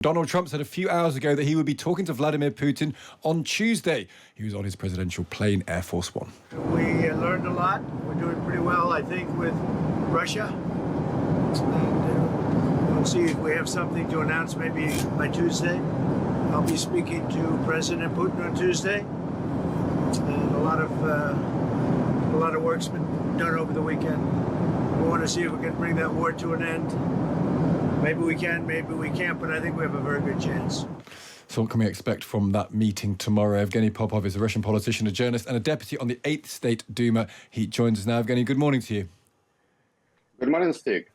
Donald Trump said a few hours ago that he would be talking to Vladimir Putin on Tuesday. He was on his presidential plane, Air Force One. We learned a lot. We're doing pretty well, I think, with Russia. And we'll see if we have something to announce maybe by Tuesday. I'll be speaking to President Putin on Tuesday. And a lot of work's been done over the weekend. We want to see if we can bring that war to an end. Maybe we can, maybe we can't, but I think we have a very good chance. So what can we expect from that meeting tomorrow? Yevgeny Popov is a Russian politician, a journalist, and a deputy on the 8th State Duma. He joins us now. Yevgeny, good morning to you. Good morning, Stig.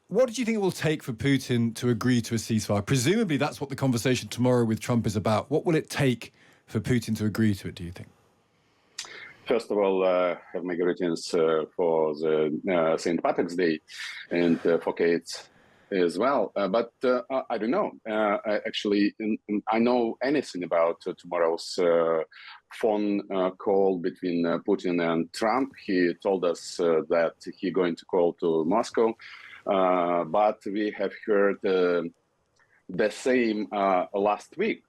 What do you think it will take for Putin to agree to a ceasefire? Presumably that's what the conversation tomorrow with Trump is about. What will it take for Putin to agree to it, do you think? First of all, have my greetings for the St. Patrick's Day and for Kate as well. But I don't know. I know anything about tomorrow's phone call between Putin and Trump. He told us that he's going to call to Moscow. But we have heard the same last week.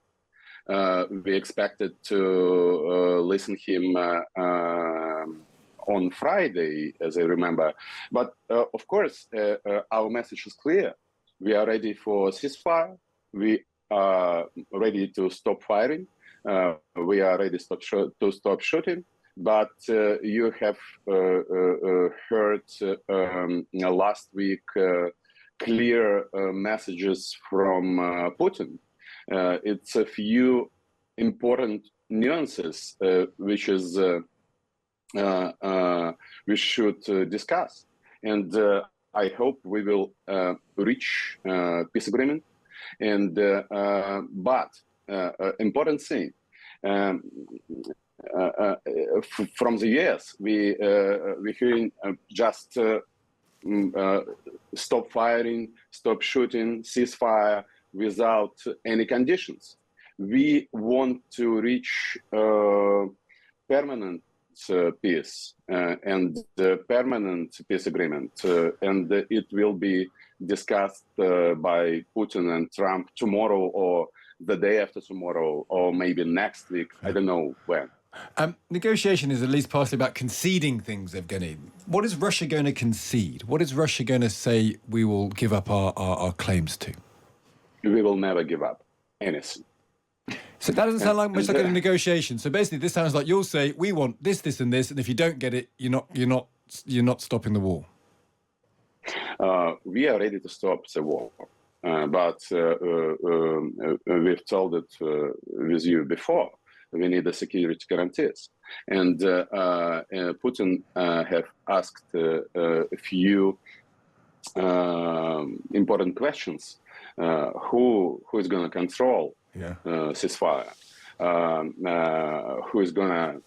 We expected to listen him on Friday, as I remember. But of course, our message is clear. We are ready for ceasefire. We are ready to stop firing. We are ready to stop shooting. But you have heard last week clear messages from Putin. It's a few important nuances which we should discuss, and I hope we will reach peace agreement. And but important thing from the US, we're hearing just stop firing, stop shooting, ceasefire, without any conditions. We want to reach permanent peace and permanent peace agreement, and it will be discussed by Putin and Trump tomorrow or the day after tomorrow or maybe next week. I don't know when. Negotiation is at least partially about conceding things, Evgeny. What is Russia going to concede? What is Russia going to say we will give up our claims to? We will never give up anything. So that doesn't sound like much like a negotiation. So basically, this sounds like you'll say we want this, this, and this, and if you don't get it, you're not stopping the war. We are ready to stop the war, but we've told it with you before. We need the security guarantees, and Putin have asked a few important questions. Who is going to control ceasefire? Who is going to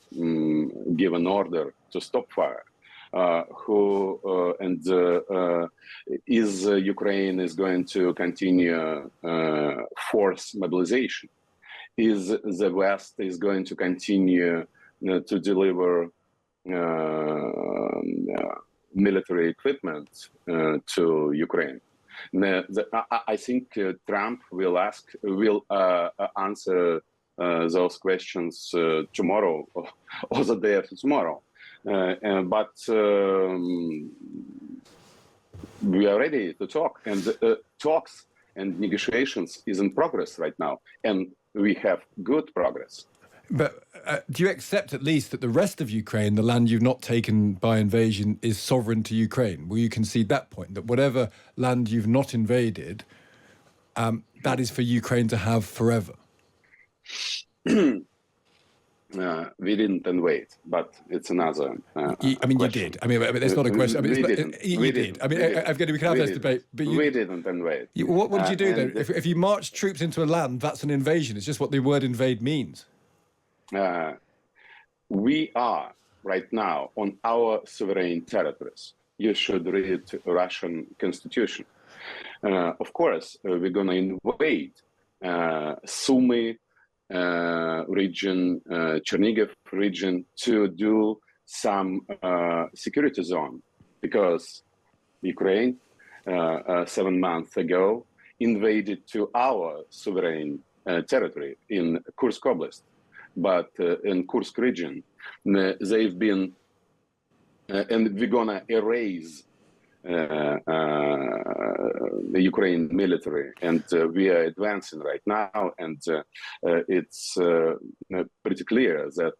give an order to stop fire? Is Ukraine is going to continue force mobilization? Is the West is going to continue to deliver military equipment to Ukraine? I think Trump will answer those questions tomorrow or the day after tomorrow. But we are ready to talk, and talks and negotiations is in progress right now, and we have good progress. But do you accept at least that the rest of Ukraine, the land you've not taken by invasion, is sovereign to Ukraine? Will you concede that point, that whatever land you've not invaded, that is for Ukraine to have forever? We didn't invade, but it's another you question. did. I mean, it's not a question. We didn't. I mean, Evgeny, we can have this debate. But we didn't invade. What did you do then? If you march troops into a land, that's an invasion. It's just what the word invade means. We are right now on our sovereign territories. You should read Russian constitution. Of course, we're going to invade Sumy region, Chernigiv region to do some security zone, because Ukraine 7 months ago invaded to our sovereign territory in Kursk Oblast, but in Kursk region, they've been, and we're gonna erase the Ukraine military, and we are advancing right now, and it's pretty clear that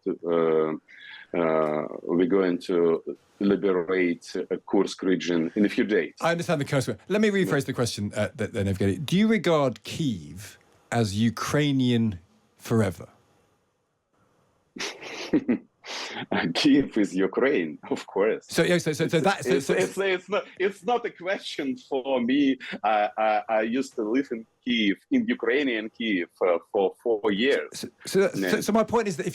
we're going to liberate Kursk region in a few days. I understand the Kursk. Let me rephrase the question then, Yevgeny. Do you regard Kyiv as Ukrainian forever? Kyiv is Ukraine, of course. It's not a question for me. I used to live in Kyiv, in Ukrainian Kyiv, for 4 years. So my point is that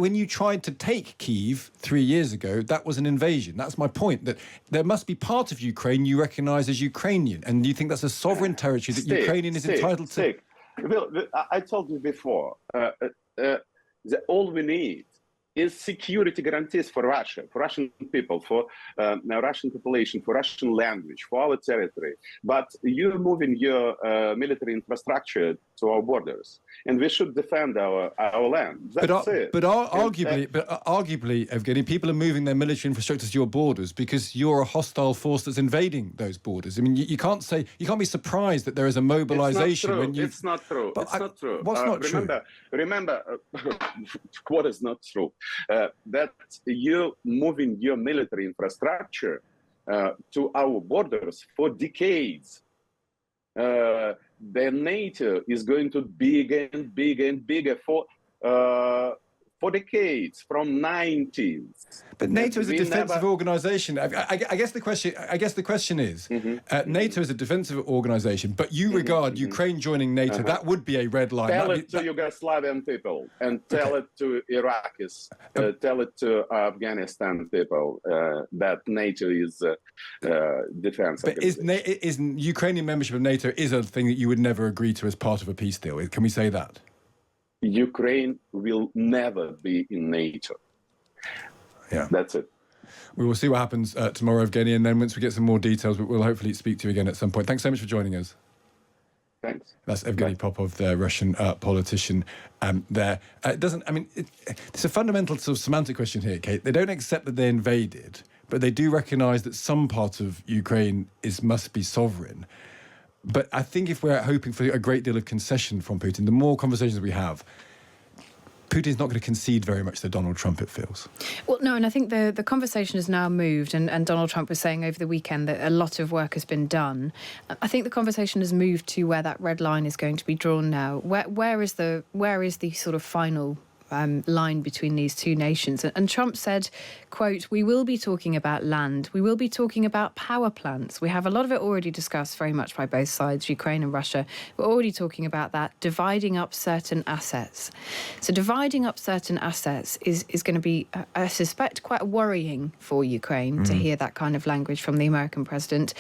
when you tried to take Kyiv 3 years ago, that was an invasion. That's my point. That there must be part of Ukraine you recognise as Ukrainian, and you think that's a sovereign territory that Ukrainian is entitled to. Well, I told you before. All we need is security guarantees for Russia, for Russian people, for Russian population, for Russian language, for our territory. But you're moving your military infrastructure to our borders, and we should defend our land. That's it. But arguably, Evgeny, people are moving their military infrastructure to your borders because you're a hostile force that's invading those borders. I mean, you can't be surprised that there is a mobilization when you. It's not true. It's not true. What's not true? Remember, what is not true? That you're moving your military infrastructure to our borders for decades. The NATO is going to be bigger and bigger and bigger for decades, from 90s. But NATO is a defensive organisation. I guess the question is, NATO is a defensive organisation, but you regard Ukraine joining NATO, that would be a red line. Tell it to Yugoslavian people, and tell it to Iraqis, tell it to Afghanistan people, that NATO is defense. But is Ukrainian membership of NATO is a thing that you would never agree to as part of a peace deal? Can we say that? Ukraine will never be in NATO. Yeah, that's it. We will see what happens tomorrow, Evgeny, and then once we get some more details, we'll hopefully speak to you again at some point. Thanks so much for joining us. Thanks. That's Yevgeny Popov, the Russian politician. There, it's a fundamental sort of semantic question here, Kate. They don't accept that they invaded, but they do recognise that some part of Ukraine must be sovereign. But I think if we're hoping for a great deal of concession from Putin, the more conversations we have, Putin's not going to concede very much to Donald Trump, it feels. Well, no, and I think the conversation has now moved, and Donald Trump was saying over the weekend that a lot of work has been done. I think the conversation has moved to where that red line is going to be drawn now. Where is the sort of final line between these two nations? And Trump said, quote, "We will be talking about land. We will be talking about power plants. We have a lot of it already discussed very much by both sides, Ukraine and Russia. We're already talking about that, dividing up certain assets." So dividing up certain assets is going to be, I suspect, quite worrying for Ukraine to hear that kind of language from the American president.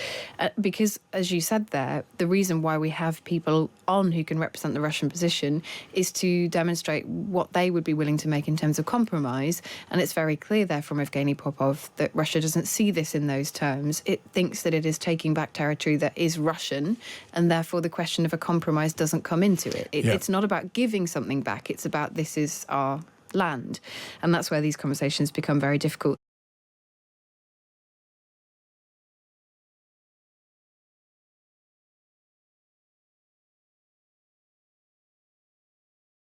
Because, as you said there, the reason why we have people on who can represent the Russian position is to demonstrate what they would be willing to make in terms of compromise. And it's very clear there from Yevgeny Popov that Russia doesn't see this in those terms. It thinks that it is taking back territory that is Russian, and therefore the question of a compromise doesn't come into it. It's not about giving something back. It's about this is our land. And that's where these conversations become very difficult.